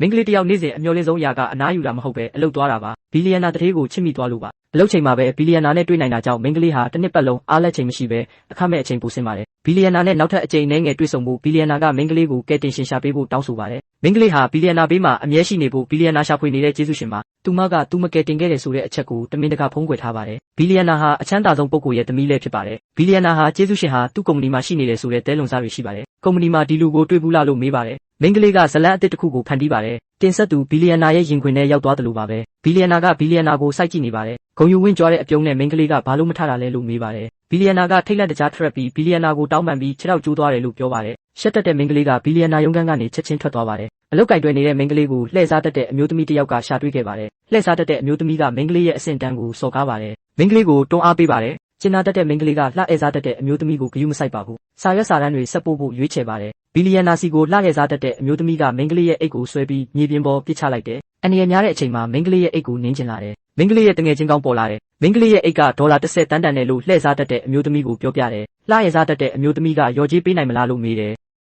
မင်းကလေးတယောက်နေ့စဉ်အမျော်လင့်ဆုံးအရာကအနားယူတာမဟုတ်ပဲအလုပ်သွားတာပါဘီလီယံနာတထေးကိုချစ်မိသွားလို့ပါအလုပ်ချိန်မှာပဲဘီလီယံနာနဲ့တွေ့နိုင်တာကြောင့်မင်းကလေးဟာတစ်နှစ်ပတ်လုံးအားလက်ချိန်မရှိပဲအခမဲ့အချိန်ပိုဆင်းပါတယ်ဘီလီယံနာနဲ့နောက်ထပ်အချိန်နဲ့ငယ်တွေ့ဆုံမှုဘီလီယံနာကမင်းကလေးကိုကဲတင်ရှင်ရှာပေးဖို့တောင်းဆိုပါတယ်မင်းကလေးဟာဘီလီယံနာဘေးမှာအမြဲရှိနေဖို့ဘီလီယံနာရှာဖွေနေတဲ့ကျေးဇူးရှင်ပါသူမကသူမကဲတင်ခဲ့တယ်ဆိုတဲ့အချက်ကိုတမင်တကာဖုံးကွယ်ထားပါတယ်ဘီလီယံနာဟာအချမ်းသာဆုံးပုဂ္ဂိုလ်ရဲ့သမီးလည်းဖြစ်ပါတယ်ဘီလီယံနာဟာကျေးဇူးရှင်ဟာသူ့ကုမ္ပဏီမှာရှိနေတယ်ဆိုတဲ့တဲလွန်စားတွေရှိပါတယ်ကုမ္ပဏီမှာဒီလူကိုတွေ့ဘူးလားလို့မေးပါတယ်မင်းကလေးကဇလန်းအစ်တစ်ခုကိုဖန်တီးပါတယ်တင်ဆက်သူဘီလီယံနာရဲ့ရင်ခွင်ထဲရောက်သွားတယ်လို့ပါပဲဘီလီယံနာကဘီလီယံနာကိုစိုက်ကြည့်နေပါတယ်ဂုံယူဝင့်ကြွားတဲ့အပြုံးနဲ့မင်းကလေးကဘာလို့မထတာလဲလို့မေးပါတယ်ဘီလီယံနာကထိတ်လန့်တကြားထွက်ပြီးဘီလီယံနာကိုတောင်းပန်ပြီးခြေထောက်ကျိုးသွားတယ်လို့ပြောပါတယ်ရှက်တက်တဲ့မင်းကလေးကဘီလီယံနာရုံးခန်းကနေချက်ချင်းထွက်သွားပါတယ်အလုတ်ကင်တွယ်နေတဲ့မင်းကလေးကိုလှည့်စားတတ်တဲ့အမျိုးသမီးတစ်ယောက်ကရှာတွေ့ခဲ့ပါတယ်လှည့်စားတတ်တဲ့အမျိုးသမီးကမင်းကလေးရဲ့အဆင့်တန်းကိုစော်ကားပါတယ်မင်းကလေးကိုတွန်းအားပေးပါတယ်ကျင်နာတတ်တဲ့မင်းကလေးကလှည့်စားတတ်တဲ့အမျိုးသမီးကိုဂရုမစိုက်ပါဘူးစာရွက်စာတမ်းတွေဆက်ပို့ဖို့ရွေးချယ်ပါတယ်ဘီလီယံနာစီကိုလှည့်စားတတ်တဲ့အမျိုးသမီးကမင်းကလေးရဲ့အိတ်ကိုဆွဲပြီးမြေပြင်ပေါ်ပစ်ချလိုက်တယ်အန်ရများတဲ့အချိန်မှာမင်းကလေးရဲ့အိတ်ကိုနင်းကျင်လာတယ်မင်းကလေးရဲ့တငယ်ချင်းကောင်းပေါ်လာတယ်မင်းကလေးရဲ့အိတ်ကဒေါ်လာ30တန်းတန်တယ်လို့လှည့်စားတတ်တဲ့အမျိုးသမီးကိုပြောပြတယ်လှည့်စားတတ်တဲ့အမျိုးသမီးကရော်ကြေးပေးနိုင်မလားလို့မေးတယ်